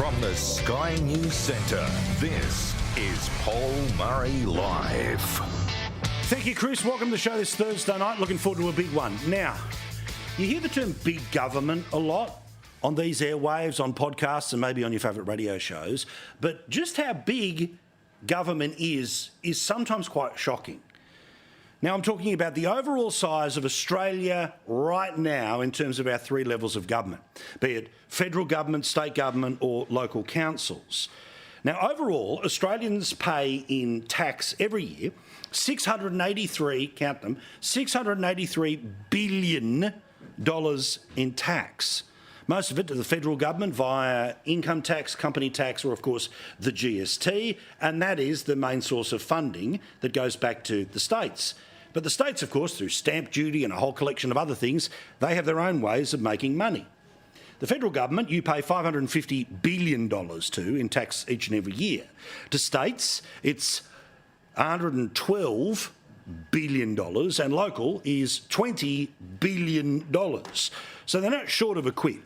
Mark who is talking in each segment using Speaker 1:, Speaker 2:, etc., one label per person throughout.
Speaker 1: From the Sky News Centre, this is Paul Murray Live.
Speaker 2: Thank you, Chris. Welcome to the show this Thursday night. Looking forward to a big one. Now, you hear the term big government a lot on these airwaves, on podcasts and maybe on your favourite radio shows, but just how big government is sometimes quite shocking. Now, I'm talking about the overall size of Australia right now in terms of our three levels of government, be it federal government, state government or local councils. Now, overall, Australians pay in tax every year $683 billion in tax. Most of it to the federal government via income tax, company tax, or of course the GST, and that is the main source of funding that goes back to the states. But the states, of course, through stamp duty and a whole collection of other things, they have their own ways of making money. The federal government, you pay $550 billion to in tax each and every year. To states, it's $112 billion, and local is $20 billion. So they're not short of a quid.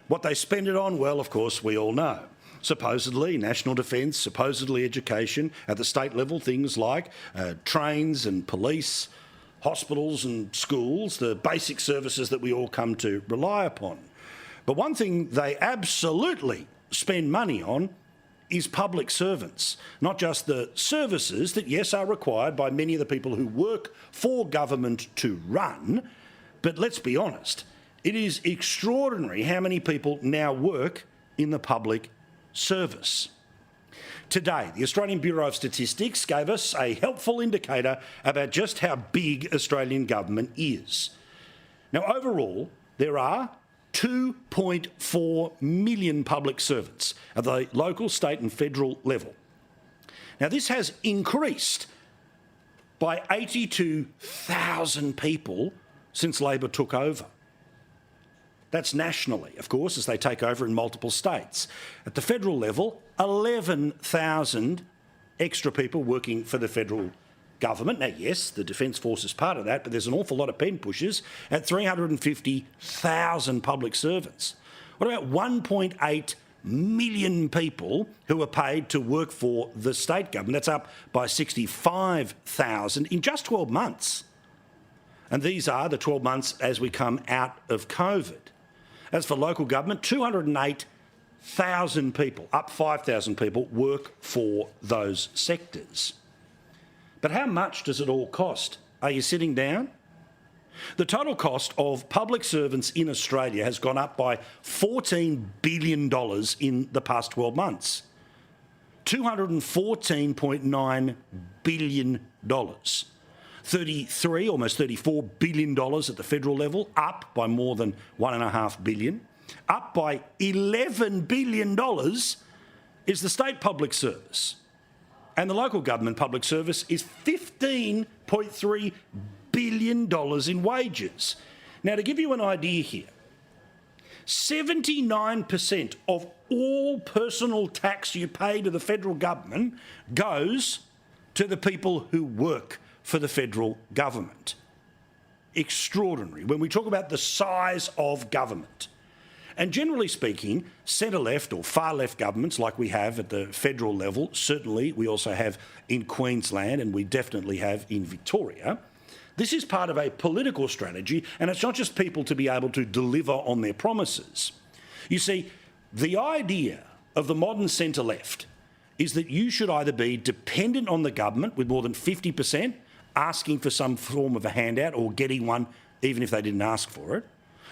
Speaker 2: What they spend it on, well, of course, we all know. Supposedly national defence, supposedly education. At the state level, things like trains and police, hospitals and schools, the basic services that we all come to rely upon. But one thing they absolutely spend money on is public servants, not just the services that, yes, are required by many of the people who work for government to run, but let's be honest, it is extraordinary how many people now work in the public service. Today, the Australian Bureau of Statistics gave us a helpful indicator about just how big Australian government is. Now, overall, there are 2.4 million public servants at the local, state and federal level. Now, this has increased by 82,000 people since Labor took over. That's nationally, of course, as they take over in multiple states. At the federal level, 11,000 extra people working for the federal government. Now, yes, the Defence Force is part of that, but there's an awful lot of pen pushers at 350,000 public servants. What about 1.8 million people who are paid to work for the state government? That's up by 65,000 in just 12 months. And these are the 12 months as we come out of COVID. As for local government, 208,000 people, up 5,000 people, work for those sectors. But how much does it all cost? Are you sitting down? The total cost of public servants in Australia has gone up by $14 billion in the past 12 months. $214.9 billion. 33, almost $34 billion at the federal level, up by more than $1.5 billion. Up by $11 billion is the state public service. And the local government public service is $15.3 billion in wages. Now, to give you an idea here, 79% of all personal tax you pay to the federal government goes to the people who work for the federal government. Extraordinary when we talk about the size of government. And generally speaking, centre-left or far-left governments like we have at the federal level, certainly we also have in Queensland and we definitely have in Victoria, this is part of a political strategy, and it's not just people to be able to deliver on their promises. You see, the idea of the modern centre-left is that you should either be dependent on the government with more than 50%, asking for some form of a handout or getting one even if they didn't ask for it.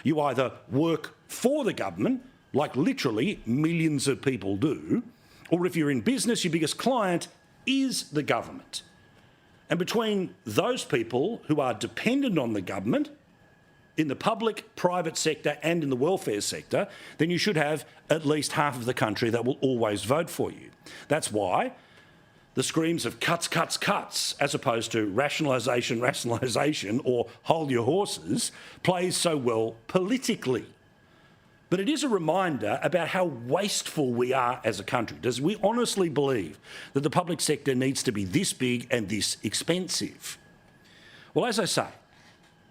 Speaker 2: You either work for the government, like literally millions of people do, or if you're in business, your biggest client is the government. And between those people who are dependent on the government, in the public, private sector and in the welfare sector, then you should have at least half of the country that will always vote for you. That's why the screams of cuts, cuts, cuts, as opposed to rationalisation, rationalisation, or hold your horses, plays so well politically. But it is a reminder about how wasteful we are as a country. Does we honestly believe that the public sector needs to be this big and this expensive? Well, as I say,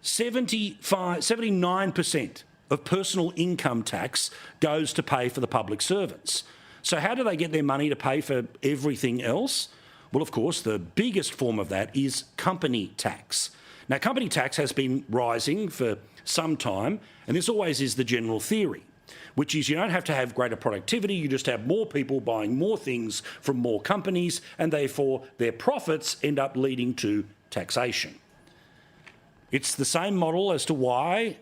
Speaker 2: 79% of personal income tax goes to pay for the public servants. So how do they get their money to pay for everything else? Well, of course, the biggest form of that is company tax. Now, company tax has been rising for some time, and this always is the general theory, which is you don't have to have greater productivity, you just have more people buying more things from more companies, and therefore their profits end up leading to taxation. It's the same model as to why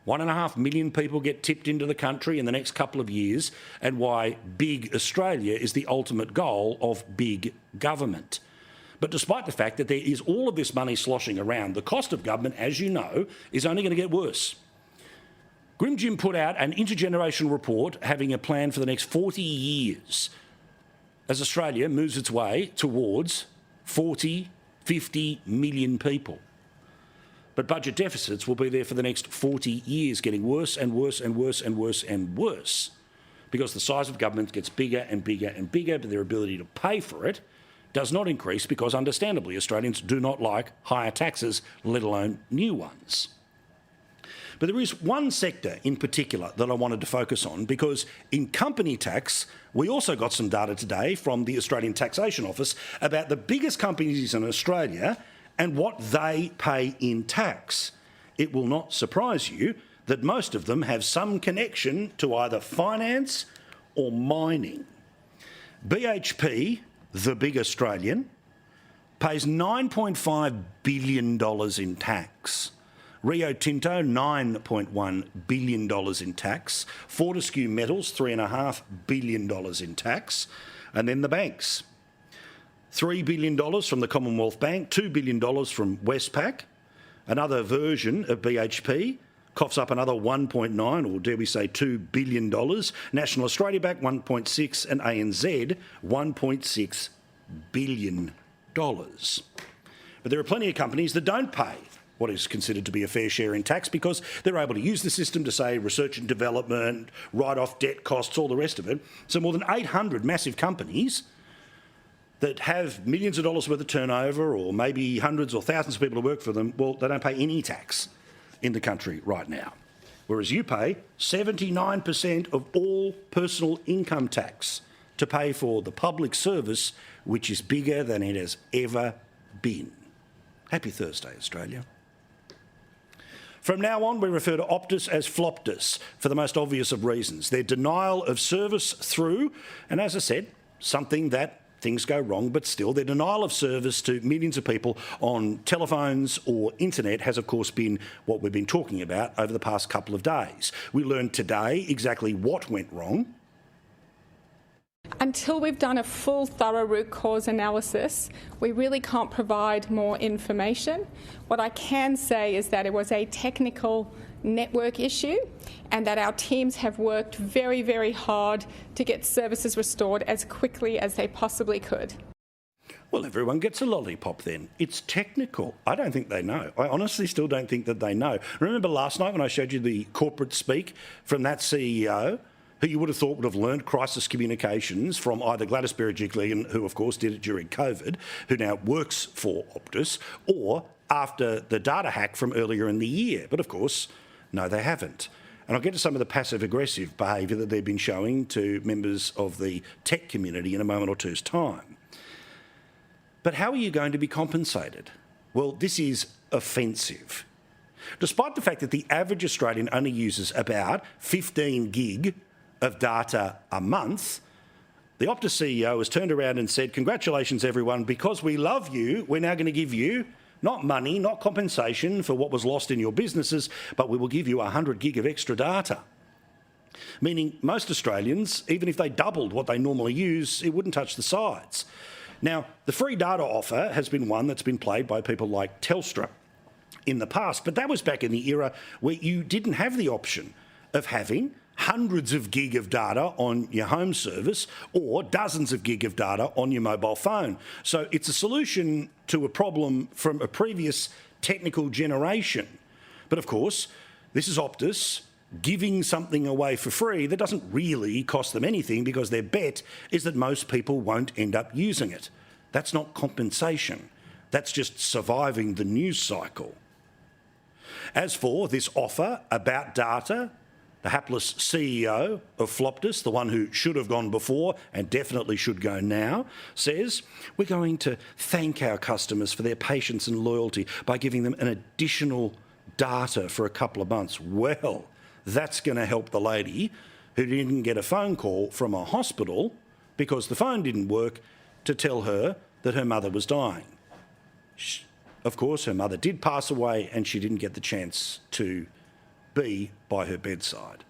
Speaker 2: 1.5 million people get tipped into the country in the next couple of years, and why big Australia is the ultimate goal of big government. But despite the fact that there is all of this money sloshing around, the cost of government, as you know, is only going to get worse. Grim Jim put out an intergenerational report having a plan for the next 40 years as Australia moves its way towards 40, 50 million people. But budget deficits will be there for the next 40 years, getting worse and worse and worse and worse and worse, because the size of government gets bigger and bigger and bigger, but their ability to pay for it does not increase because, understandably, Australians do not like higher taxes, let alone new ones. But there is one sector in particular that I wanted to focus on, because in company tax, we also got some data today from the Australian Taxation Office about the biggest companies in Australia and what they pay in tax. It will not surprise you that most of them have some connection to either finance or mining. BHP, the big Australian, pays $9.5 billion in tax. Rio Tinto, $9.1 billion in tax. Fortescue Metals, $3.5 billion in tax. And then the banks. $3 billion from the Commonwealth Bank, $2 billion from Westpac. Another version of BHP coughs up another 1.9, or dare we say $2 billion. National Australia Bank, 1.6, and ANZ, $1.6 billion. But there are plenty of companies that don't pay what is considered to be a fair share in tax, because they're able to use the system to, say, research and development, write off debt costs, all the rest of it. So more than 800 massive companies that have millions of dollars worth of turnover, or maybe hundreds or thousands of people who work for them, well, they don't pay any tax in the country right now. Whereas you pay 79% of all personal income tax to pay for the public service, which is bigger than it has ever been. Happy Thursday, Australia. From now on, we refer to Optus as Floptus for the most obvious of reasons. Their denial of service through, and as I said, something that things go wrong, but still, their denial of service to millions of people on telephones or internet has, of course, been what we've been talking about over the past couple of days. We learned today exactly what went wrong.
Speaker 3: Until we've done a full, thorough root cause analysis, we really can't provide more information. What I can say is that it was a technical network issue, and that our teams have worked very, very hard to get services restored as quickly as they possibly could.
Speaker 2: Well, everyone gets a lollipop then. It's technical. I don't think they know. I honestly still don't think that they know. Remember last night when I showed you the corporate speak from that CEO, who you would have thought would have learned crisis communications from either Gladys Berejiklian, who of course did it during COVID, who now works for Optus, or after the data hack from earlier in the year. But of course, no, they haven't. And I'll get to some of the passive-aggressive behaviour that they've been showing to members of the tech community in a moment or two's time. But how are you going to be compensated? Well, this is offensive. Despite the fact that the average Australian only uses about 15 gig of data a month, the Optus CEO has turned around and said, congratulations everyone, because we love you, we're now going to give you not money, not compensation for what was lost in your businesses, but we will give you 100 gig of extra data. Meaning most Australians, even if they doubled what they normally use, it wouldn't touch the sides. Now, the free data offer has been one that's been played by people like Telstra in the past, but that was back in the era where you didn't have the option of having hundreds of gig of data on your home service or dozens of gig of data on your mobile phone. So it's a solution to a problem from a previous technical generation. But of course, this is Optus giving something away for free that doesn't really cost them anything, because their bet is that most people won't end up using it. That's not compensation. That's just surviving the news cycle. As for this offer about data, the hapless CEO of Optus, the one who should have gone before and definitely should go now, says, we're going to thank our customers for their patience and loyalty by giving them an additional data for a couple of months. Well, that's going to help the lady who didn't get a phone call from a hospital because the phone didn't work to tell her that her mother was dying. Of course, her mother did pass away and she didn't get the chance to be by her bedside.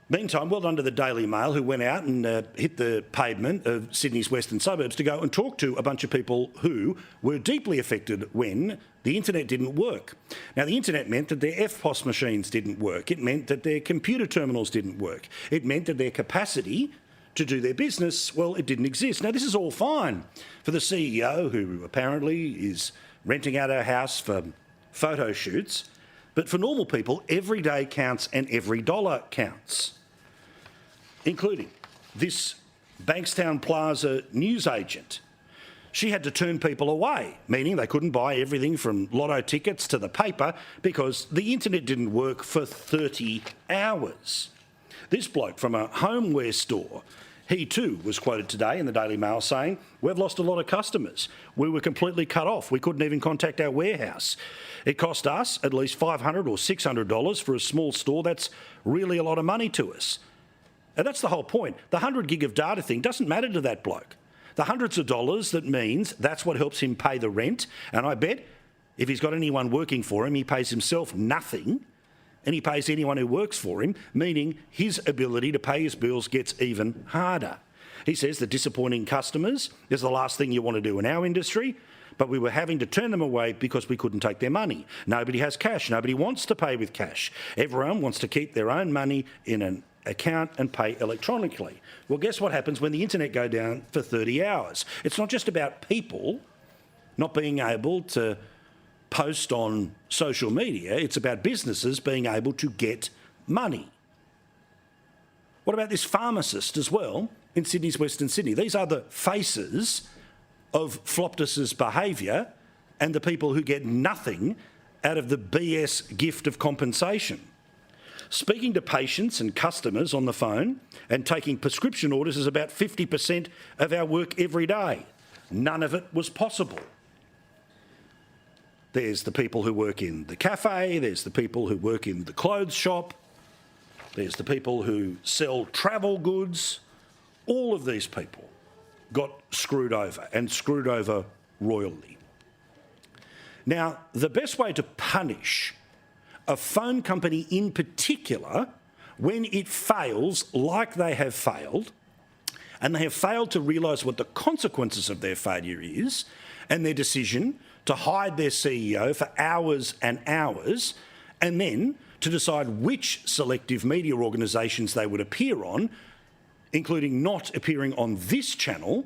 Speaker 2: Meantime, well done to the Daily Mail, who went out and hit the pavement of Sydney's western suburbs to go and talk to a bunch of people who were deeply affected when the internet didn't work. Now, the internet meant that their FPOS machines didn't work. It meant that their computer terminals didn't work. It meant that their capacity to do their business, well, it didn't exist. Now, this is all fine for the CEO, who apparently is renting out her house for photo shoots, but for normal people, every day counts and every dollar counts, including this Bankstown Plaza newsagent. She had to turn people away, meaning they couldn't buy everything from lotto tickets to the paper because the internet didn't work for 30 hours. This bloke from a homeware store, he too was quoted today in the Daily Mail saying, we've lost a lot of customers. We were completely cut off. We couldn't even contact our warehouse. It cost us at least $500 or $600 for a small store. That's really a lot of money to us. And that's the whole point. The 100 gig of data thing doesn't matter to that bloke. The hundreds of dollars that means that's what helps him pay the rent. And I bet if he's got anyone working for him, he pays himself nothing and he pays anyone who works for him, meaning his ability to pay his bills gets even harder. He says that disappointing customers is the last thing you want to do in our industry, but we were having to turn them away because we couldn't take their money. Nobody has cash. Nobody wants to pay with cash. Everyone wants to keep their own money in an account and pay electronically. Well, guess what happens when the internet go down for 30 hours? It's not just about people not being able to post on social media, it's about businesses being able to get money. What about this pharmacist as well in Sydney's Western Sydney? These are the faces of Optus's behaviour and the people who get nothing out of the BS gift of compensation. Speaking to patients and customers on the phone and taking prescription orders is about 50% of our work every day. None of it was possible. There's the people who work in the cafe, there's the people who work in the clothes shop, there's the people who sell travel goods. All of these people got screwed over, and screwed over royally. Now, the best way to punish a phone company in particular when it fails like they have failed, and they have failed to realise what the consequences of their failure is, and their decision to hide their CEO for hours and hours, and then to decide which selective media organisations they would appear on, including not appearing on this channel,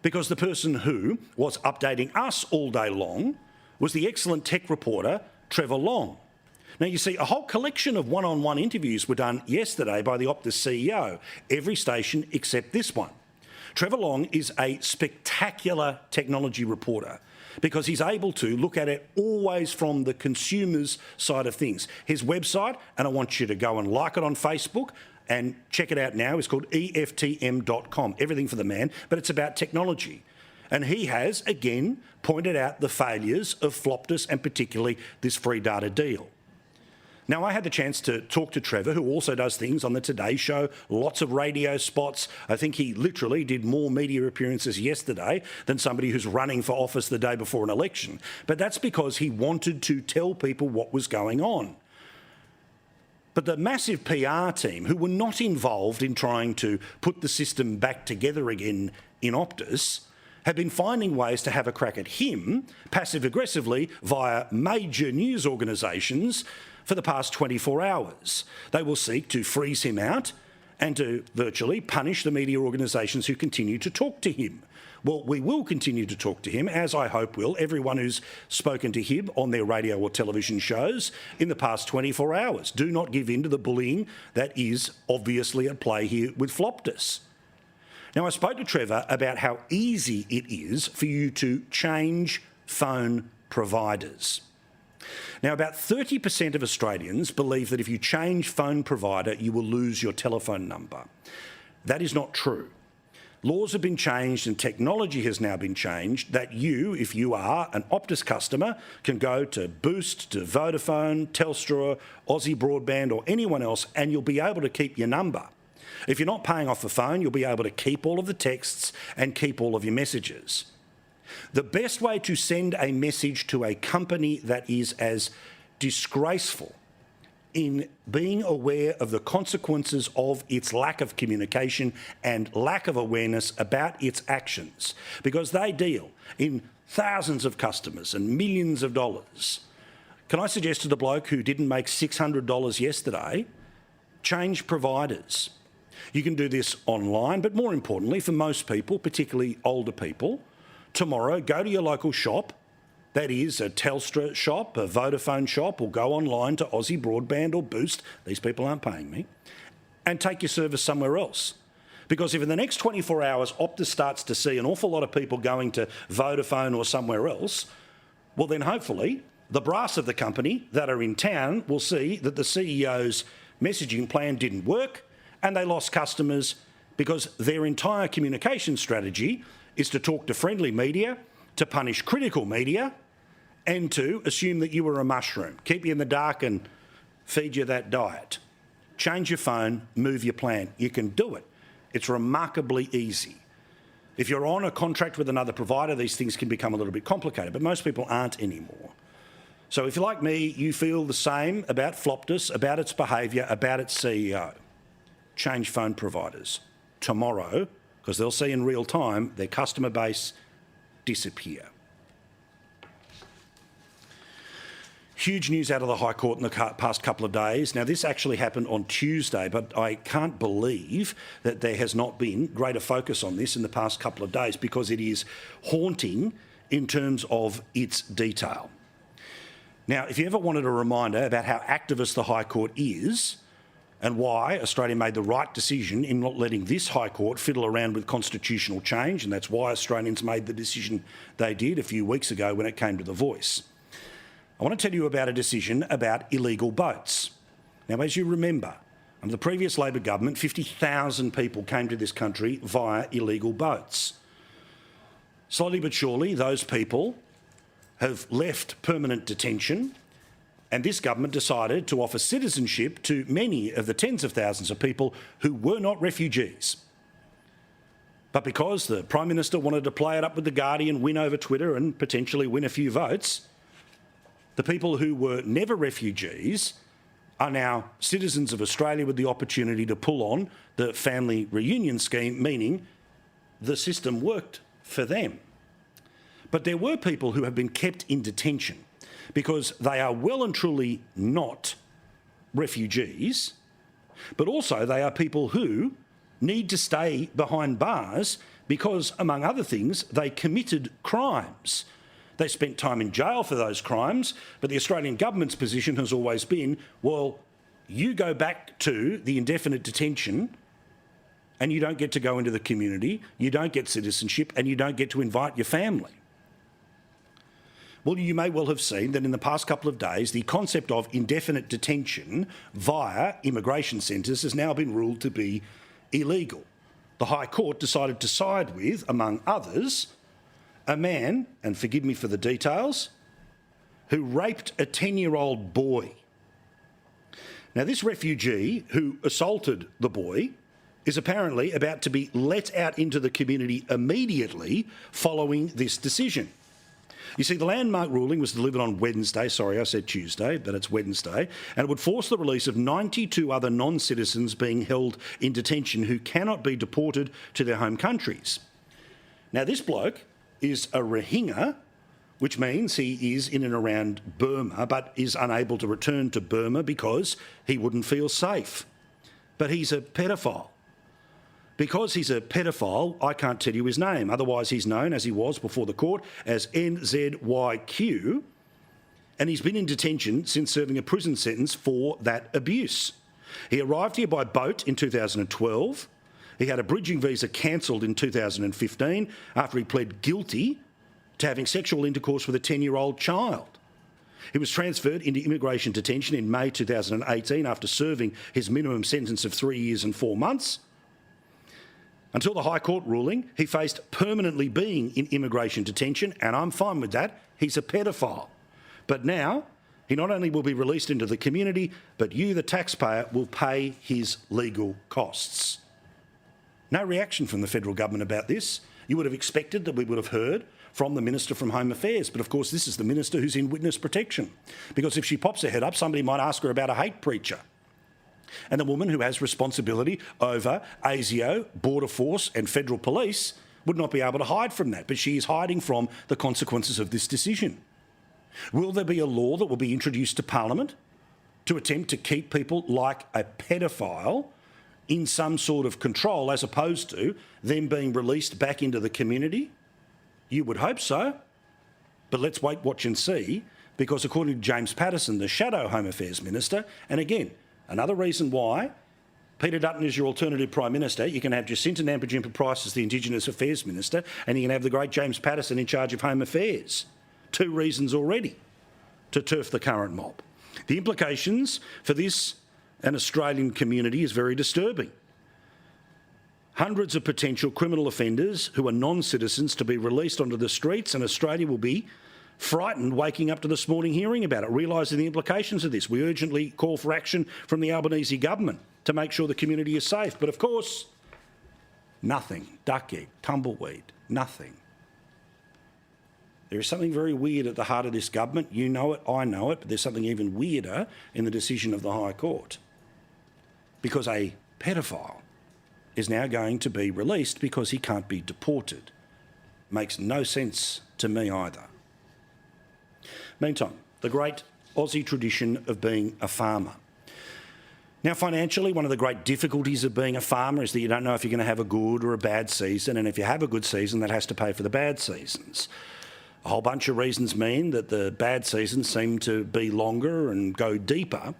Speaker 2: because the person who was updating us all day long was the excellent tech reporter, Trevor Long. Now, you see, a whole collection of one-on-one interviews were done yesterday by the Optus CEO, every station except this one. Trevor Long is a spectacular technology reporter because he's able to look at it always from the consumer's side of things. His website, and I want you to go and like it on Facebook and check it out now, is called EFTM.com, everything for the man, but it's about technology. And he has, again, pointed out the failures of Optus and particularly this free data deal. Now, I had the chance to talk to Trevor, who also does things on the Today Show, lots of radio spots. I think he literally did more media appearances yesterday than somebody who's running for office the day before an election. But that's because he wanted to tell people what was going on. But the massive PR team, who were not involved in trying to put the system back together again in Optus, have been finding ways to have a crack at him passive-aggressively via major news organisations for the past 24 hours. They will seek to freeze him out and to virtually punish the media organisations who continue to talk to him. Well, we will continue to talk to him, as I hope will everyone who's spoken to him on their radio or television shows in the past 24 hours. Do not give in to the bullying that is obviously at play here with Optus. Now, I spoke to Trevor about how easy it is for you to change phone providers. Now, about 30% of Australians believe that if you change phone provider, you will lose your telephone number. That is not true. Laws have been changed and technology has now been changed that you, if you are an Optus customer, can go to Boost, to Vodafone, Telstra, Aussie Broadband or anyone else and you'll be able to keep your number. If you're not paying off the phone, you'll be able to keep all of the texts and keep all of your messages. The best way to send a message to a company that is as disgraceful in being aware of the consequences of its lack of communication and lack of awareness about its actions, because they deal in thousands of customers and millions of dollars. Can I suggest to the bloke who didn't make $600 yesterday, change providers. You can do this online, but more importantly, for most people, particularly older people, tomorrow go to your local shop, that is a Telstra shop, a Vodafone shop, or go online to Aussie Broadband or Boost, these people aren't paying me, and take your service somewhere else. Because if in the next 24 hours Optus starts to see an awful lot of people going to Vodafone or somewhere else, well then hopefully the brass of the company that are in town will see that the CEO's messaging plan didn't work and they lost customers because their entire communication strategy is to talk to friendly media, to punish critical media, and to assume that you were a mushroom, keep you in the dark and feed you that diet. Change your phone, move your plan. You can do it. It's remarkably easy. If you're on a contract with another provider, these things can become a little bit complicated, but most people aren't anymore. So if you're like me, you feel the same about Optus, about its behaviour, about its CEO. Change phone providers tomorrow, because they'll see in real time their customer base disappear. Huge news out of the High Court in the past couple of days. Now, this actually happened on Tuesday, but I can't believe that there has not been greater focus on this in the past couple of days because it is haunting in terms of its detail. Now, if you ever wanted a reminder about how activist the High Court is and why Australia made the right decision in not letting this High Court fiddle around with constitutional change, and that's why Australians made the decision they did a few weeks ago when it came to The Voice, I want to tell you about a decision about illegal boats. Now, as you remember, under the previous Labor government, 50,000 people came to this country via illegal boats. Slowly but surely, those people have left permanent detention, and this government decided to offer citizenship to many of the tens of thousands of people who were not refugees. But because the Prime Minister wanted to play it up with The Guardian, win over Twitter and potentially win a few votes, the people who were never refugees are now citizens of Australia with the opportunity to pull on the family reunion scheme, meaning the system worked for them. But there were people who have been kept in detention because they are well and truly not refugees, but also they are people who need to stay behind bars because, among other things, they committed crimes. They spent time in jail for those crimes, but the Australian government's position has always been, well, you go back to the indefinite detention and you don't get to go into the community, you don't get citizenship, and you don't get to invite your family. Well, you may well have seen that in the past couple of days, the concept of indefinite detention via immigration centres has now been ruled to be illegal. The High Court decided to side with, among others, a man, and forgive me for the details, who raped a 10-year-old boy. Now, this refugee who assaulted the boy is apparently about to be let out into the community immediately following this decision. You see, the landmark ruling was delivered on Wednesday, sorry, I said Tuesday, but it's Wednesday, and it would force the release of 92 other non-citizens being held in detention who cannot be deported to their home countries. Now, this bloke is a Rohingya, which means he is in and around Burma, but is unable to return to Burma because he wouldn't feel safe. But he's a pedophile. Because he's a pedophile, I can't tell you his name. Otherwise, he's known, as he was before the court, as NZYQ, and he's been in detention since serving a prison sentence for that abuse. He arrived here by boat in 2012. He had a bridging visa cancelled in 2015 after he pled guilty to having sexual intercourse with a 10-year-old child. He was transferred into immigration detention in May 2018 after serving his minimum sentence of 3 years and 4 months. Until the High Court ruling, he faced permanently being in immigration detention, and I'm fine with that. He's a pedophile. But now, he not only will be released into the community, but you, the taxpayer, will pay his legal costs. No reaction from the federal government about this. You would have expected that we would have heard from the Minister from Home Affairs, but of course this is the Minister who's in witness protection, because if she pops her head up, somebody might ask her about a hate preacher. And the woman who has responsibility over ASIO, Border Force and Federal Police would not be able to hide from that, but she is hiding from the consequences of this decision. Will there be a law that will be introduced to Parliament to attempt to keep people like a pedophile in some sort of control, as opposed to them being released back into the community? You would hope so. But let's wait, watch and see, because according to James Patterson, the shadow Home Affairs Minister, and again, another reason why Peter Dutton is your alternative Prime Minister, you can have Jacinta Nampijinpa-Price as the Indigenous Affairs Minister, and you can have the great James Patterson in charge of Home Affairs. 2 reasons already to turf the current mob. The implications for this and Australian community is very disturbing. Hundreds of potential criminal offenders who are non-citizens to be released onto the streets, and Australia will be frightened waking up to this morning hearing about it, realising the implications of this. We urgently call for action from the Albanese government to make sure the community is safe. But of course, nothing. Duck egg, tumbleweed, nothing. There is something very weird at the heart of this government. You know it, I know it, but there's something even weirder in the decision of the High Court. Because a pedophile is now going to be released because he can't be deported. Makes no sense to me either. Meantime, the great Aussie tradition of being a farmer. Now, financially, one of the great difficulties of being a farmer is that you don't know if you're going to have a good or a bad season, and if you have a good season, that has to pay for the bad seasons. A whole bunch of reasons mean that the bad seasons seem to be longer and go deeper.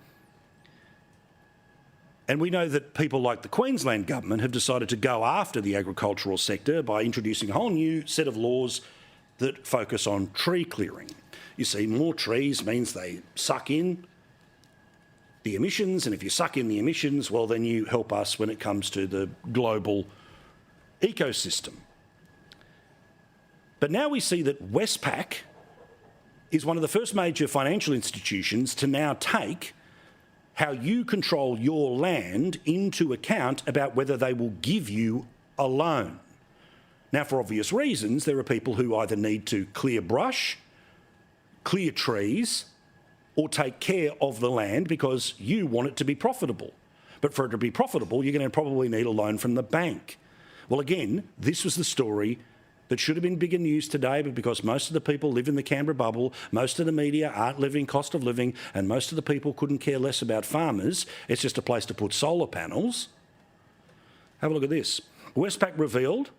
Speaker 2: And we know that people like the Queensland government have decided to go after the agricultural sector by introducing a whole new set of laws that focus on tree clearing. You see, more trees means they suck in the emissions, and if you suck in the emissions, well, then you help us when it comes to the global ecosystem. But now we see that Westpac is one of the first major financial institutions to now take how you control your land into account about whether they will give you a loan. Now, for obvious reasons, there are people who either need to clear brush, clear trees, or take care of the land because you want it to be profitable. But for it to be profitable, you're going to probably need a loan from the bank. Well, again, this was the story that should have been bigger news today, but because most of the people live in the Canberra bubble, most of the media aren't living cost of living, and most of the people couldn't care less about farmers, it's just a place to put solar panels. Have a look at this. Westpac revealed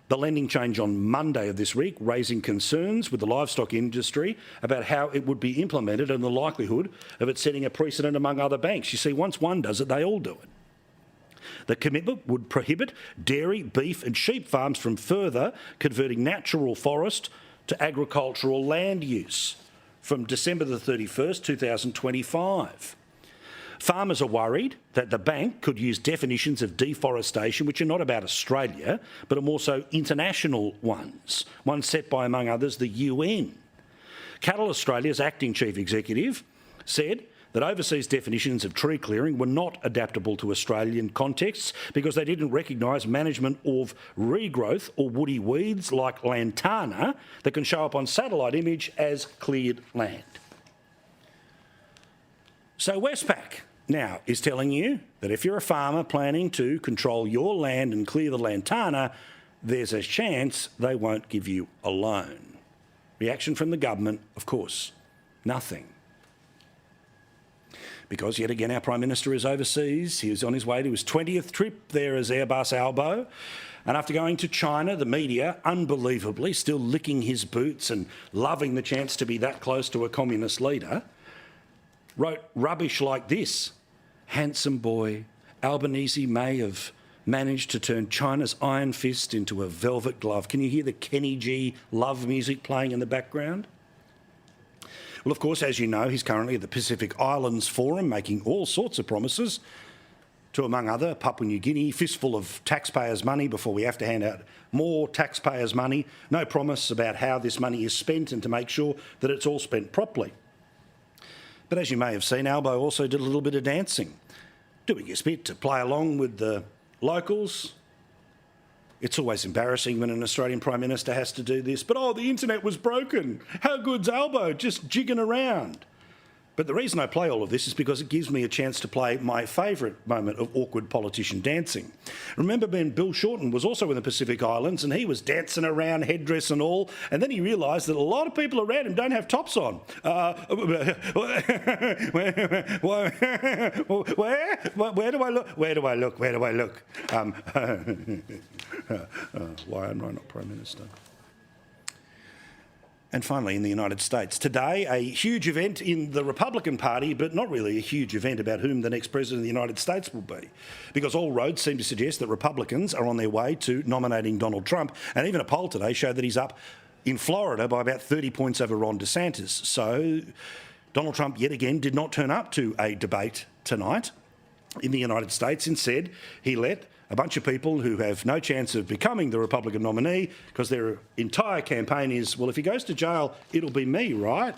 Speaker 2: the lending change on Monday of this week, raising concerns with the livestock industry about how it would be implemented and the likelihood of it setting a precedent among other banks. You see, once one does it, they all do it. The commitment would prohibit dairy, beef and sheep farms from further converting natural forest to agricultural land use from December the 31st, 2025. Farmers are worried that the bank could use definitions of deforestation which are not about Australia, but are more so international ones set by, among others, the UN. Cattle Australia's acting chief executive said that overseas definitions of tree clearing were not adaptable to Australian contexts because they didn't recognise management of regrowth or woody weeds like lantana that can show up on satellite image as cleared land. So Westpac now is telling you that if you're a farmer planning to control your land and clear the lantana, there's a chance they won't give you a loan. Reaction from the government, of course, nothing. Because yet again our Prime Minister is overseas. He was on his way to his 20th trip there as Airbus Albo. And after going to China, the media, unbelievably, still licking his boots and loving the chance to be that close to a communist leader, wrote rubbish like this. Handsome boy, Albanese may have managed to turn China's iron fist into a velvet glove. Can you hear the Kenny G love music playing in the background? Well, of course, as you know, he's currently at the Pacific Islands Forum making all sorts of promises to, among other, Papua New Guinea, fistful of taxpayers' money before we have to hand out more taxpayers' money. No promise about how this money is spent and to make sure that it's all spent properly. But as you may have seen, Albo also did a little bit of dancing, doing his bit to play along with the locals. It's always embarrassing when an Australian Prime Minister has to do this. But, oh, the internet was broken. How good's Albo just jigging around? But the reason I play all of this is because it gives me a chance to play my favourite moment of awkward politician dancing. Remember when Bill Shorten was also in the Pacific Islands and he was dancing around, headdress and all, and then he realised that a lot of people around him don't have tops on. Where do I look? Where do I look? Where do I look? Why am I not Prime Minister? And finally, in the United States, today, a huge event in the Republican Party, but not really a huge event about whom the next President of the United States will be, because all roads seem to suggest that Republicans are on their way to nominating Donald Trump, and even a poll today showed that he's up in Florida by about 30 points over Ron DeSantis. So Donald Trump, yet again, did not turn up to a debate tonight in the United States. Instead, he let a bunch of people who have no chance of becoming the Republican nominee, because their entire campaign is, well, if he goes to jail, it'll be me, right?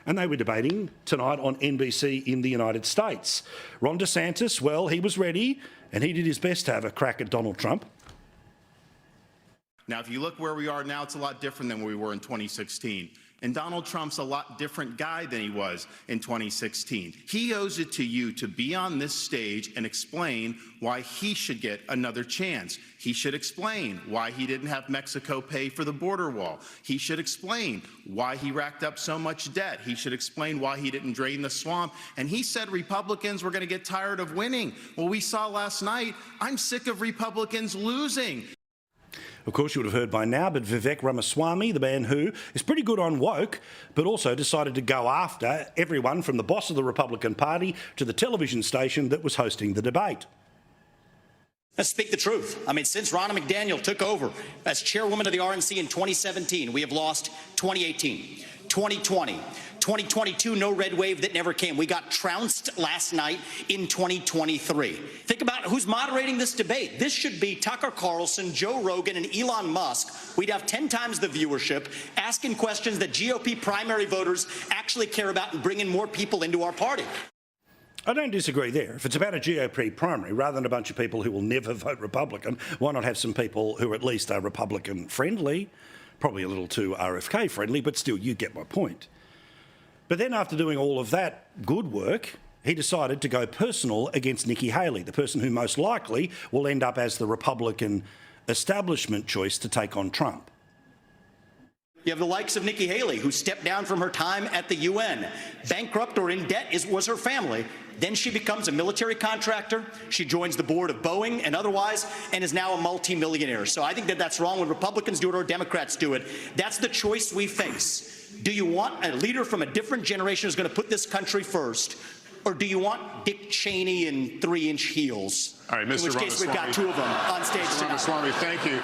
Speaker 2: And they were debating tonight on NBC in the United States. Ron DeSantis, well, he was ready, and he did his best to have a crack at Donald Trump.
Speaker 4: Now, if you look where we are now, it's a lot different than where we were in 2016. And Donald Trump's a lot different guy than he was in 2016. He owes it to you to be on this stage and explain why he should get another chance. He should explain why he didn't have Mexico pay for the border wall. He should explain why he racked up so much debt. He should explain why he didn't drain the swamp. And he said Republicans were going to get tired of winning. Well, we saw last night, I'm sick of Republicans losing.
Speaker 2: Of course, you would have heard by now, but Vivek Ramaswamy, the man who is pretty good on woke, but also decided to go after everyone from the boss of the Republican Party to the television station that was hosting the debate.
Speaker 5: Let's speak the truth. I mean, since Ronna McDaniel took over as chairwoman of the RNC in 2017, we have lost 2018, 2020, 2022, no red wave that never came. We got trounced last night in 2023. Think about who's moderating this debate. This should be Tucker Carlson, Joe Rogan, and Elon Musk. We'd have 10 times the viewership, asking questions that GOP primary voters actually care about and bringing more people into our party.
Speaker 2: I don't disagree there. If it's about a GOP primary, rather than a bunch of people who will never vote Republican, why not have some people who at least are Republican friendly? Probably a little too RFK friendly, but still, you get my point. But then after doing all of that good work, he decided to go personal against Nikki Haley, the person who most likely will end up as the Republican establishment choice to take on Trump.
Speaker 5: You have the likes of Nikki Haley, who stepped down from her time at the UN. Bankrupt or in debt was her family. Then she becomes a military contractor. She joins the board of Boeing and otherwise, and is now a multimillionaire. So I think that that's wrong when Republicans do it or Democrats do it. That's the choice we face. Do you want a leader from a different generation who's going to put this country first? Or do you want Dick Cheney in 3-inch heels?
Speaker 6: All right, Mr.
Speaker 5: In which case, we've got two of them on stage tonight.
Speaker 6: Ramaswamy, thank you.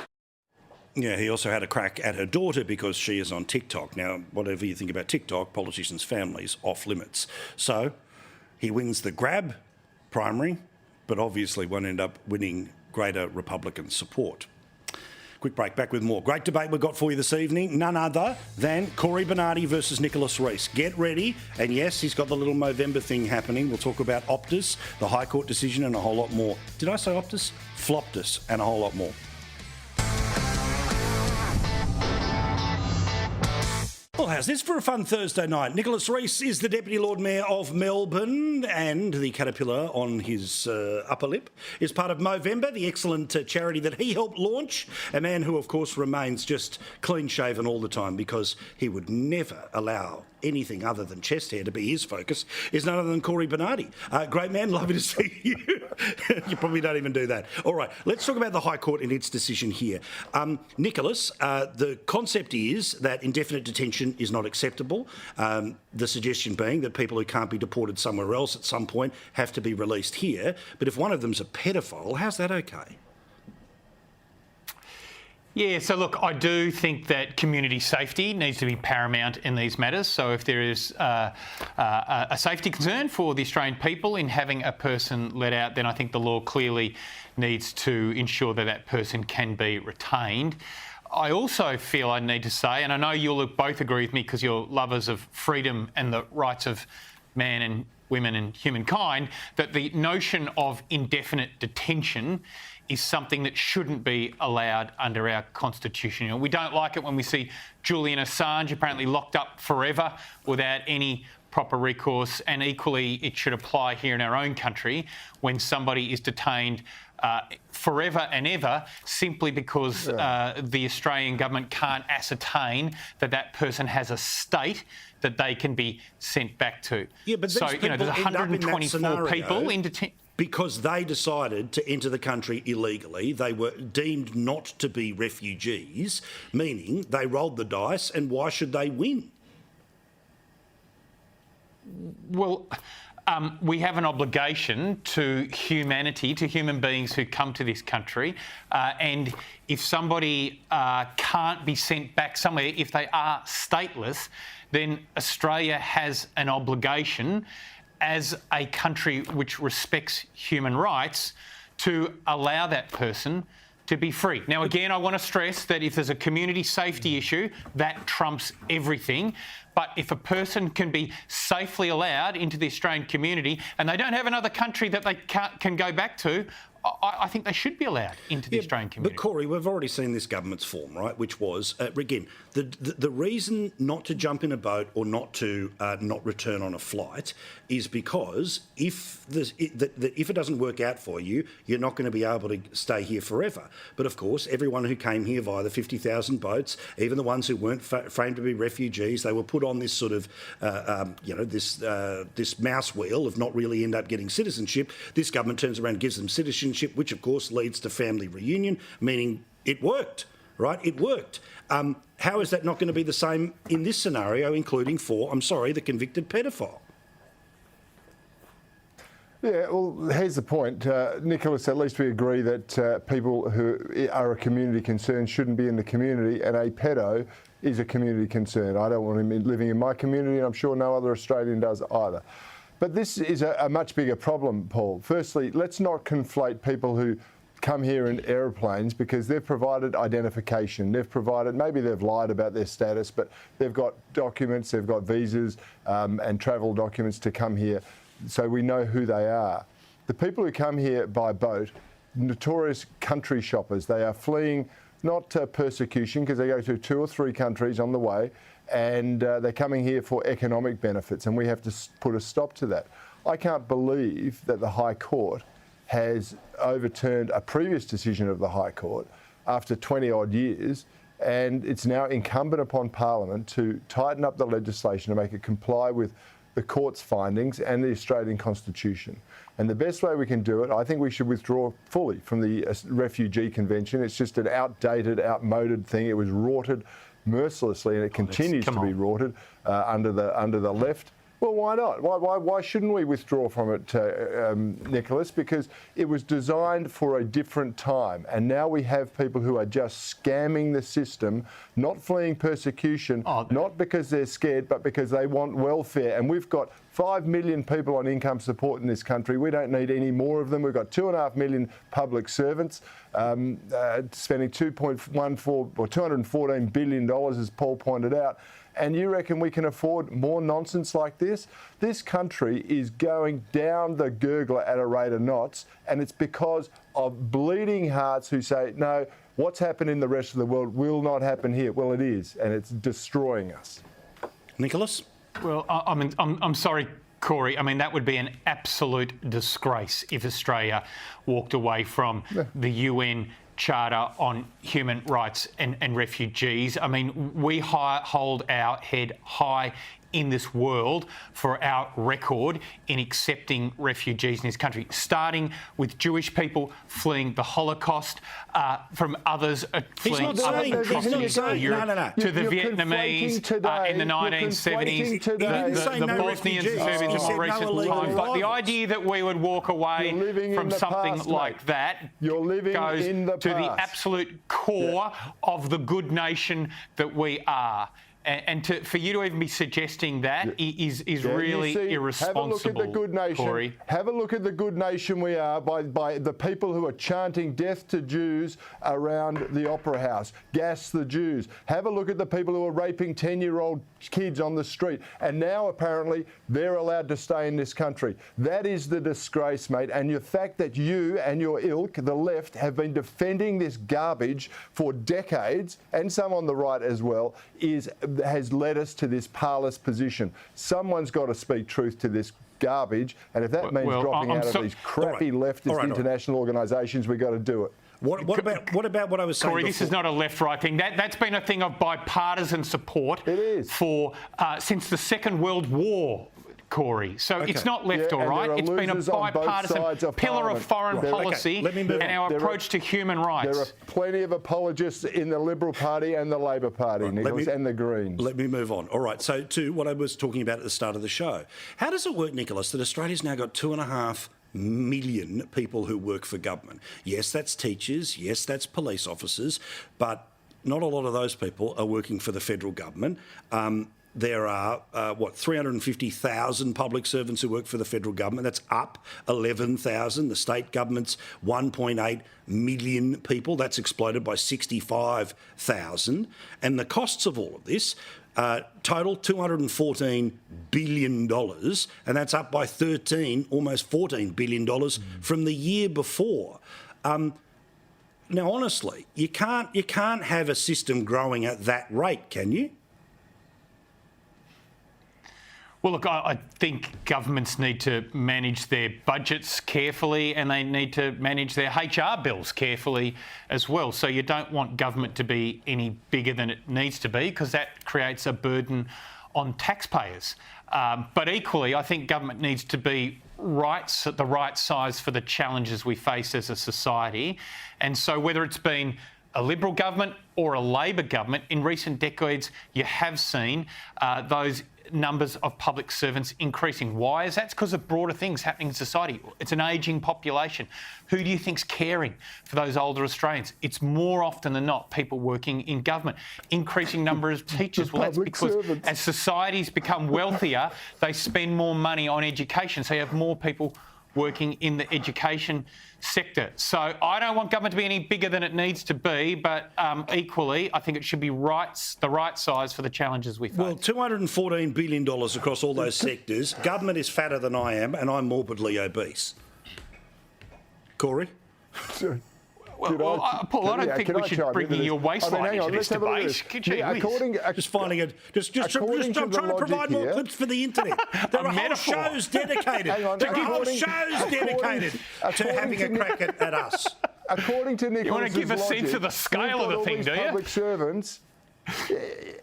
Speaker 2: Yeah, he also had a crack at her daughter because she is on TikTok. Now, whatever you think about TikTok, politicians' families off limits. So he wins the grab primary, but obviously won't end up winning greater Republican support. Quick break, back with more. Great debate we've got for you this evening. None other than Cory Bernardi versus Nicholas Rees. Get ready. And yes, he's got the little Movember thing happening. We'll talk about Optus, the High Court decision, and a whole lot more. Did I say Optus? Floptus, and a whole lot more. Well, how's this for a fun Thursday night? Nicholas Rees is the Deputy Lord Mayor of Melbourne, and the caterpillar on his upper lip is part of Movember, the excellent charity that he helped launch. A man who, of course, remains just clean-shaven all the time because he would never allow anything other than chest hair to be his focus, is none other than Cory Bernardi. Great man, lovely to see you. You probably don't even do that. All right, let's talk about the High Court and its decision here. Nicholas, the concept is that indefinite detention is not acceptable. The suggestion being that people who can't be deported somewhere else at some point have to be released here. But if one of them's a pedophile, how's that okay?
Speaker 6: Yeah, so look, I do think that community safety needs to be paramount in these matters. So if there is a safety concern for the Australian people in having a person let out, then I think the law clearly needs to ensure that that person can be retained. I also feel I need to say, and I know you'll both agree with me because you're lovers of freedom and the rights of man and women and humankind, that the notion of indefinite detention is something that shouldn't be allowed under our constitution. You know, we don't like it when we see Julian Assange apparently locked up forever without any proper recourse, and equally it should apply here in our own country when somebody is detained forever and ever simply because the Australian government can't ascertain that that person has a state that they can be sent back to.
Speaker 2: Yeah, but
Speaker 6: so, you know, there's 124 people in detention.
Speaker 2: Because they decided to enter the country illegally. They were deemed not to be refugees, meaning they rolled the dice, and why should they win?
Speaker 6: Well, we have an obligation to humanity, to human beings who come to this country, and if somebody can't be sent back somewhere, if they are stateless, then Australia has an obligation as a country which respects human rights to allow that person to be free. Now, again, I want to stress that if there's a community safety issue, that trumps everything. But if a person can be safely allowed into the Australian community and they don't have another country that they can go back to, I think they should be allowed into the Australian community.
Speaker 2: But, Corey, we've already seen this government's form, right, which was, again, the reason not to jump in a boat or not to not return on a flight is because if it doesn't work out for you, you're not going to be able to stay here forever. But, of course, everyone who came here via the 50,000 boats, even the ones who weren't framed to be refugees, they were put on this sort of, this mouse wheel of not really end up getting citizenship. This government turns around and gives them citizenship, which of course leads to family reunion, meaning it worked, right? It worked. How is that not going to be the same in this scenario, including for, the convicted pedophile?
Speaker 7: Yeah, well, here's the point. Nicholas, at least we agree that people who are a community concern shouldn't be in the community, and a pedo is a community concern. I don't want him living in my community, and I'm sure no other Australian does either. But this is a much bigger problem, Paul. Firstly, let's not conflate people who come here in aeroplanes because they've provided identification. They've provided, maybe they've lied about their status, but they've got documents, they've got visas and travel documents to come here, so we know who they are. The people who come here by boat, notorious country shoppers, they are fleeing not persecution because they go to 2 or 3 countries on the way, and they're coming here for economic benefits, and we have to put a stop to that. I can't believe that the High Court has overturned a previous decision of the High Court after 20-odd years, and it's now incumbent upon Parliament to tighten up the legislation to make it comply with the court's findings and the Australian Constitution. And the best way we can do it, I think we should withdraw fully from the Refugee Convention. It's just an outdated, outmoded thing. It was rorted mercilessly, and it continues to be rorted under the left. Well, why not? Why shouldn't we withdraw from it, Nicholas? Because it was designed for a different time, and now we have people who are just scamming the system, not fleeing persecution, not because they're scared, but because they want welfare. And we've got 5 million people on income support in this country. We don't need any more of them. We've got 2.5 million public servants spending $214 billion, as Paul pointed out. And you reckon we can afford more nonsense like this? This country is going down the gurgler at a rate of knots, and it's because of bleeding hearts who say, no, what's happened in the rest of the world will not happen here. Well, it is, and it's destroying us.
Speaker 2: Nicholas?
Speaker 6: Well, I'm sorry, Corey. I mean, that would be an absolute disgrace if Australia walked away from the UN Charter on human rights and refugees. I mean, we hold our head high in this world for our record in accepting refugees in this country, starting with Jewish people fleeing the Holocaust, from others fleeing other atrocities in Europe, to the Vietnamese in the 1970s, the Bosnians and Serbians in more recent times. But the idea that we would walk away from something like that goes to the absolute core of the good nation that we are. And for you to even be suggesting that is really irresponsible,
Speaker 7: have a look at the good nation.
Speaker 6: Corey.
Speaker 7: Have a look at the good nation we are by the people who are chanting death to Jews around the Opera House. Gas the Jews. Have a look at the people who are raping 10-year-old kids on the street. And now apparently they're allowed to stay in this country. That is the disgrace, mate. And the fact that you and your ilk, the left, have been defending this garbage for decades, and some on the right as well, has led us to this parlous position. Someone's got to speak truth to this garbage, and if that means dropping out of these crappy leftist international organisations, we've got to do it.
Speaker 2: What about what I was saying
Speaker 6: Corey,
Speaker 2: before?
Speaker 6: this is not a left-right thing. That's been a thing of bipartisan support for since the Second World War, Corey. So it's not left or right. It's been a bipartisan pillar of foreign policy and our approach to human rights.
Speaker 7: There are plenty of apologists in the Liberal Party and the Labor Party, Nicholas, and the Greens.
Speaker 2: Let me move on. All right, so to what I was talking about at the start of the show. How does it work, Nicholas, that Australia's now got 2.5 million people who work for government? Yes, that's teachers. Yes, that's police officers. But not a lot of those people are working for the federal government. There are, 350,000 public servants who work for the federal government. That's up 11,000. The state government's 1.8 million people. That's exploded by 65,000. And the costs of all of this total $214 billion, and that's up by almost $14 billion from the year before. Now, honestly, you can't have a system growing at that rate, can you?
Speaker 6: Well, look, I think governments need to manage their budgets carefully, and they need to manage their HR bills carefully as well. So you don't want government to be any bigger than it needs to be, because that creates a burden on taxpayers. But equally, I think government needs to be the right size for the challenges we face as a society. And so whether it's been a Liberal government or a Labor government, in recent decades, you have seen those numbers of public servants increasing. Why is that? It's because of broader things happening in society. It's an ageing population. Who do you think's caring for those older Australians? It's more often than not people working in government. Increasing number of teachers. Well, that's because as societies become wealthier, they spend more money on education. So you have more people working in the education sector. So I don't want government to be any bigger than it needs to be, but equally, I think it should be the right size for the challenges we face.
Speaker 2: Well, $214 billion across all those sectors. Government is fatter than I am, and I'm morbidly obese. Corey?
Speaker 6: Paul, I don't think we should bring your waistline into this debate.
Speaker 2: Just finding it. Just trying to provide more clips for the internet. There are whole shows dedicated. To having a crack at us.
Speaker 7: According to Nicholas's
Speaker 6: you want to give a sense of the scale of the thing, do you?
Speaker 7: Public servants.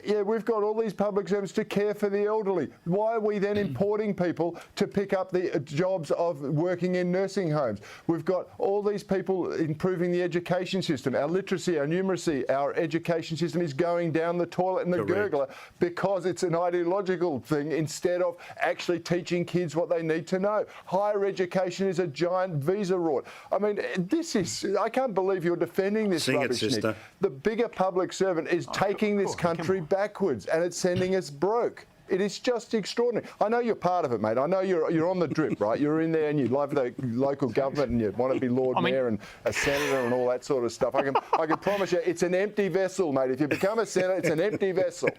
Speaker 7: Yeah, we've got all these public servants to care for the elderly. Why are we then importing people to pick up the jobs of working in nursing homes? We've got all these people improving the education system. Our literacy, our numeracy, our education system is going down the toilet in the gurgler because it's an ideological thing instead of actually teaching kids what they need to know. Higher education is a giant visa rort. I mean, I can't believe you're defending this rubbish, Nick. The bigger public servant is taking this country backwards, and it's sending us broke. It is just extraordinary. I know you're part of it, mate. I know you're on the drip, right? You're in there and you love the local government and you want to be Lord Mayor and a senator and all that sort of stuff. I can promise you it's an empty vessel, mate. If you become a senator, it's an empty vessel.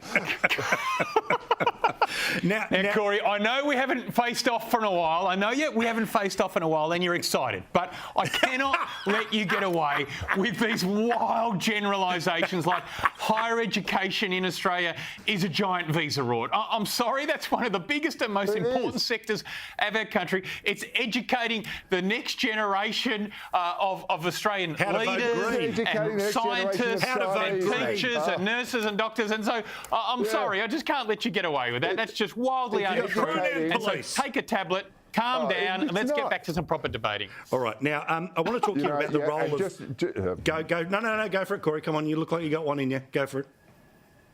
Speaker 6: Now, Corey, I know we haven't faced off for a while. And you're excited. But I cannot let you get away with these wild generalisations like higher education in Australia is a giant visa rort. I'm sorry, that's one of the biggest and most important sectors of our country. It's educating the next generation of Australian leaders and scientists and teachers and nurses and doctors. And so I'm sorry, I just can't let you get away with that. That's just just wildly
Speaker 7: It's
Speaker 6: overthrown. And so
Speaker 2: police.
Speaker 6: take a tablet, calm down, and let's get
Speaker 7: not.
Speaker 6: back to some proper debating.
Speaker 2: All right. Now, I want to talk to you about the role of... Go. No, go for it, Corey. Come on. You look like you got one in you. Go for it.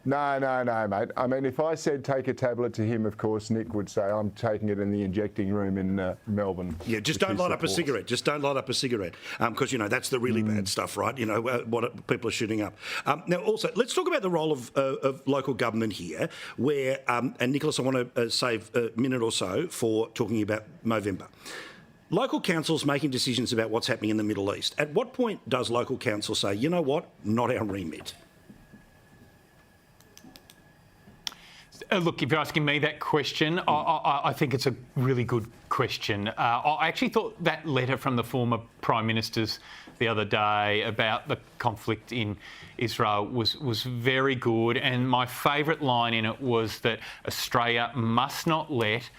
Speaker 7: No, mate. I mean, if I said take a tablet to him, of course, Nick would say I'm taking it in the injecting room in Melbourne.
Speaker 2: Yeah, just don't light up a cigarette. Just don't light up a cigarette, because that's the really bad stuff, right? What people are shooting up. Now, also, let's talk about the role of local government here, where and Nicholas, I want to save a minute or so for talking about Movember. Local councils making decisions about what's happening in the Middle East. At what point does local council say, you know what, not our remit?
Speaker 6: Look, if you're asking me that question, I think it's a really good question. I actually thought that letter from the former Prime Ministers the other day about the conflict in Israel was very good. And my favourite line in it was that Australia must not let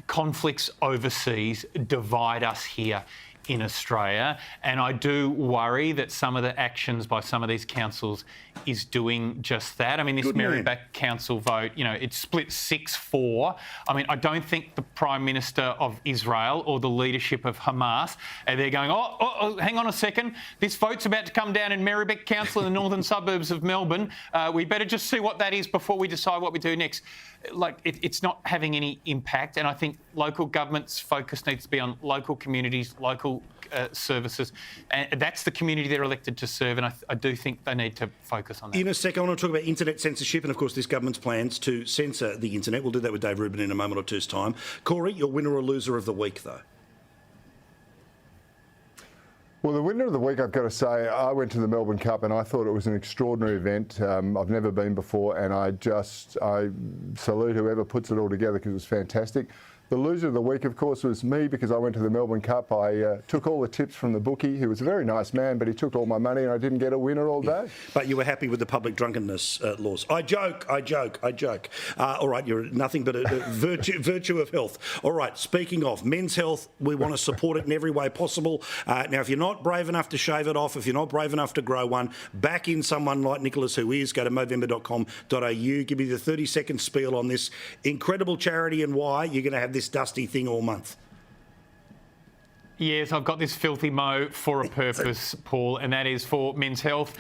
Speaker 6: conflicts overseas divide us here in Australia. And I do worry that some of the actions by some of these councils is doing just that. I mean, this Maryback council vote, it split 6-4. I mean, I don't think the Prime Minister of Israel or the leadership of Hamas are there going, oh, hang on a second, this vote's about to come down in Maryback Council in the northern suburbs of Melbourne. We better just see what that is before we decide what we do next. Like, it's not having any impact, and I think local government's focus needs to be on local communities, local services, and that's the community they're elected to serve, and I do think they need to focus on that.
Speaker 2: In a second, I want to talk about internet censorship and, of course, this government's plans to censor the internet. We'll do that with Dave Ruben in a moment or two's time. Corey, your winner or loser of the week, though?
Speaker 7: Well, the winner of the week, I've got to say, I went to the Melbourne Cup and I thought it was an extraordinary event. I've never been before, and I salute whoever puts it all together because it was fantastic. The loser of the week, of course, was me because I went to the Melbourne Cup. I took all the tips from the bookie, who was a very nice man, but he took all my money and I didn't get a winner all day.
Speaker 2: But you were happy with the public drunkenness laws. I joke. All right, you're nothing but a virtue of health. All right, speaking of men's health, we want to support it in every way possible. Now, if you're not brave enough to shave it off, if you're not brave enough to grow one, back in someone like Nicholas who is. Go to movember.com.au, give me the 30-second spiel on this incredible charity and why you're going to have this dusty thing all month.
Speaker 6: Yes, I've got this filthy mo for a purpose, Paul, and that is for men's health.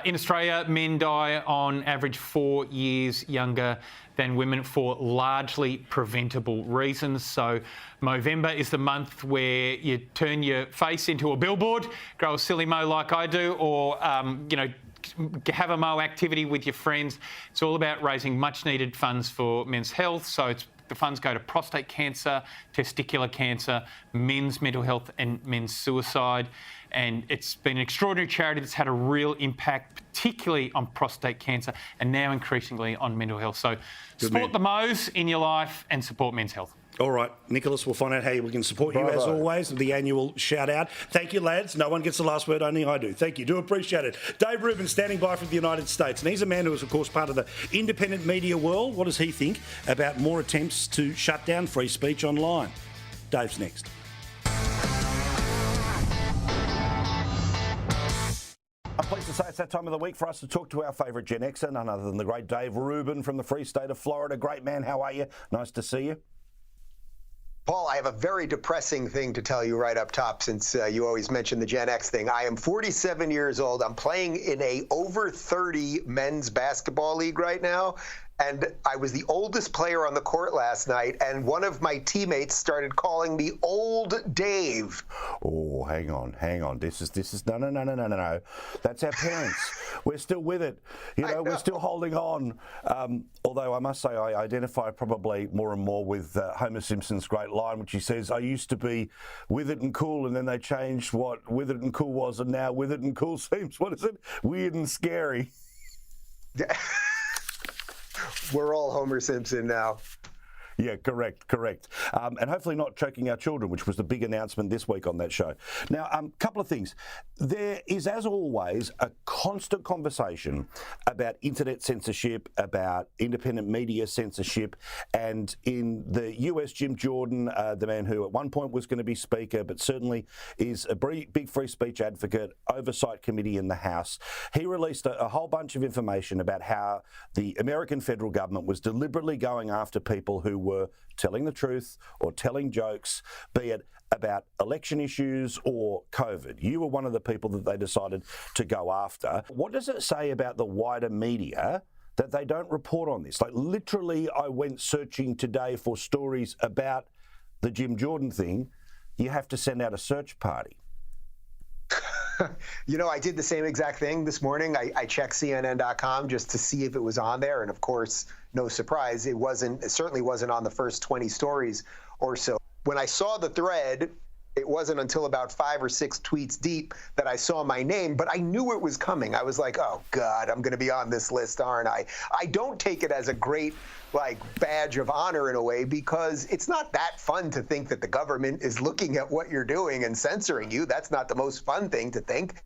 Speaker 6: In Australia, men die on average 4 years younger than women for largely preventable reasons. So Movember is the month where you turn your face into a billboard, grow a silly mo like I do, or, have a mo activity with your friends. It's all about raising much-needed funds for men's health. So the funds go to prostate cancer, testicular cancer, men's mental health and men's suicide. And it's been an extraordinary charity that's had a real impact, particularly on prostate cancer and now increasingly on mental health. So support the Mo's in your life and support men's health.
Speaker 2: All right, Nicholas, we'll find out how we can support you, as always, with the annual shout-out. Thank you, lads. No one gets the last word, only I do. Thank you. Do appreciate it. Dave Ruben standing by from the United States. And he's a man who is, of course, part of the independent media world. What does he think about more attempts to shut down free speech online? Dave's next. I'm pleased to say it's that time of the week for us to talk to our favourite Gen Xer, none other than the great Dave Ruben from the Free State of Florida. Great man, how are you? Nice to see you.
Speaker 8: Paul, I have a very depressing thing to tell you right up top, since you always mention the Gen X thing. I am 47 years old. I'm playing in a over 30 men's basketball league right now. And I was the oldest player on the court last night, and one of my teammates started calling me Old Dave.
Speaker 2: Oh, hang on. This is no. That's our parents. We're still with it. We're still holding on. Although I must say I identify probably more and more with Homer Simpson's great line, which he says, I used to be with it and cool, and then they changed what with it and cool was, and now with it and cool seems, what is it? Weird and scary.
Speaker 8: We're all Homer Simpson now.
Speaker 2: Yeah, correct. And hopefully not choking our children, which was the big announcement this week on that show. Now, a couple of things. There is, as always, a constant conversation about internet censorship, about independent media censorship, and in the US, Jim Jordan, the man who at one point was going to be Speaker, but certainly is a big free speech advocate, Oversight Committee in the House, he released a whole bunch of information about how the American federal government was deliberately going after people who were telling the truth or telling jokes, be it about election issues or COVID. You were one of the people that they decided to go after. What does it say about the wider media that they don't report on this? Like, literally, I went searching today for stories about the Jim Jordan thing. You have to send out a search party.
Speaker 8: You know, I did the same exact thing this morning. I checked CNN.com just to see if it was on there. And of course, no surprise, it certainly wasn't on the first 20 stories or so. When I saw the thread, it wasn't until about 5 or 6 tweets deep that I saw my name, but I knew it was coming. I was like, oh God, I'm going to be on this list, aren't I? I don't take it as a great badge of honor in a way, because it's not that fun to think that the government is looking at what you're doing and censoring you. That's not the most fun thing to think.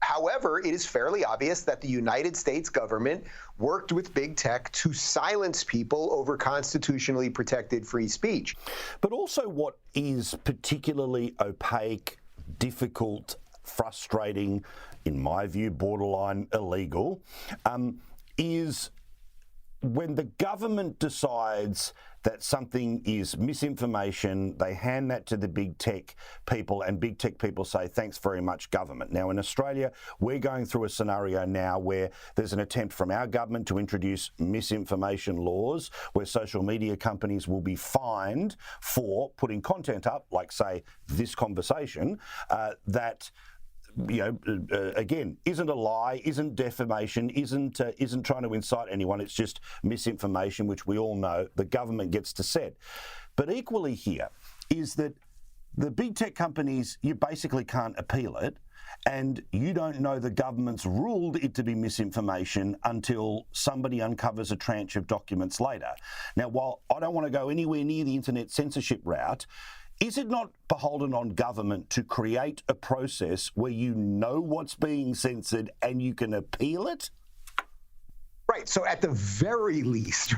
Speaker 8: However, it is fairly obvious that the United States government worked with big tech to silence people over constitutionally protected free speech.
Speaker 2: But also, what is particularly opaque, difficult, frustrating, in my view, borderline illegal, is when the government decides that something is misinformation, they hand that to the big tech people, and big tech people say, thanks very much, government. Now, in Australia, we're going through a scenario now where there's an attempt from our government to introduce misinformation laws, where social media companies will be fined for putting content up, like, say, this conversation, that again, isn't a lie, isn't defamation, isn't trying to incite anyone. It's just misinformation, which we all know the government gets to set. But equally here is that the big tech companies, you basically can't appeal it, and you don't know the government's ruled it to be misinformation until somebody uncovers a tranche of documents later. Now, while I don't want to go anywhere near the internet censorship route, is it not beholden on government to create a process where you know what's being censored and you can appeal it?
Speaker 8: Right. So at the very least,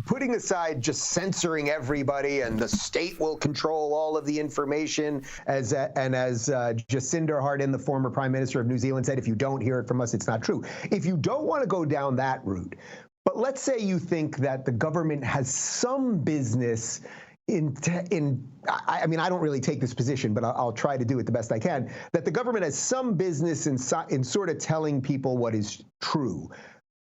Speaker 8: putting aside just censoring everybody and the state will control all of the information, as Jacinda Ardern, the former Prime Minister of New Zealand, said, if you don't hear it from us, it's not true. If you don't want to go down that route, but let's say you think that the government has some business I mean, I don't really take this position, but I'll try to do it the best I can, that the government has some business in sort of telling people what is true.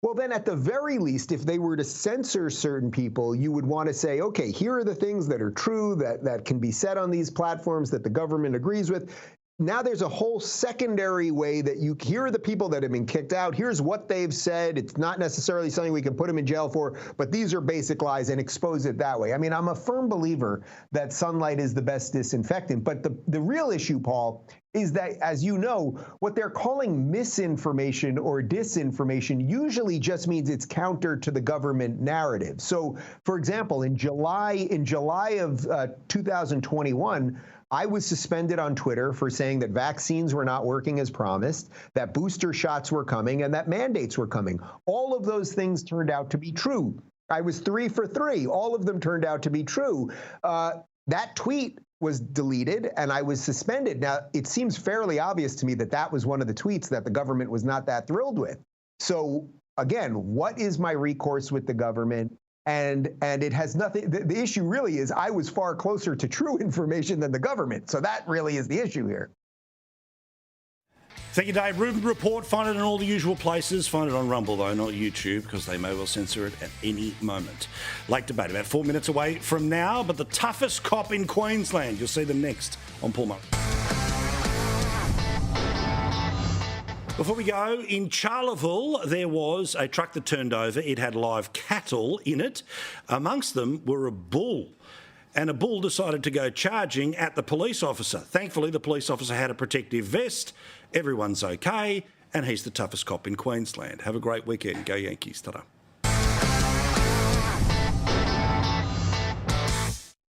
Speaker 8: Well, then at the very least, if they were to censor certain people, you would want to say, okay, here are the things that are true that can be said on these platforms that the government agrees with. Now there's a whole secondary way that here are the people that have been kicked out. Here's what they've said. It's not necessarily something we can put them in jail for, but these are basic lies, and expose it that way. I mean, I'm a firm believer that sunlight is the best disinfectant. But the real issue, Paul, is that, as you know, what they're calling misinformation or disinformation usually just means it's counter to the government narrative. So, for example, in July of 2021, I was suspended on Twitter for saying that vaccines were not working as promised, that booster shots were coming, and that mandates were coming. All of those things turned out to be true. I was 3 for 3. All of them turned out to be true. That tweet was deleted, and I was suspended. Now, it seems fairly obvious to me that that was one of the tweets that the government was not that thrilled with. So, again, what is my recourse with the government? And it has nothing, the issue really is I was far closer to true information than the government. So that really is the issue here.
Speaker 2: Thank you, Dave. Ruben Report, find it in all the usual places. Find it on Rumble, though, not YouTube, because they may well censor it at any moment. Lake Debate, about 4 minutes away from now, but the toughest cop in Queensland. You'll see them next on Paul Murray. Before we go, in Charleville, there was a truck that turned over. It had live cattle in it. Amongst them were a bull. And a bull decided to go charging at the police officer. Thankfully, the police officer had a protective vest. Everyone's okay. And he's the toughest cop in Queensland. Have a great weekend. Go Yankees. Ta-da.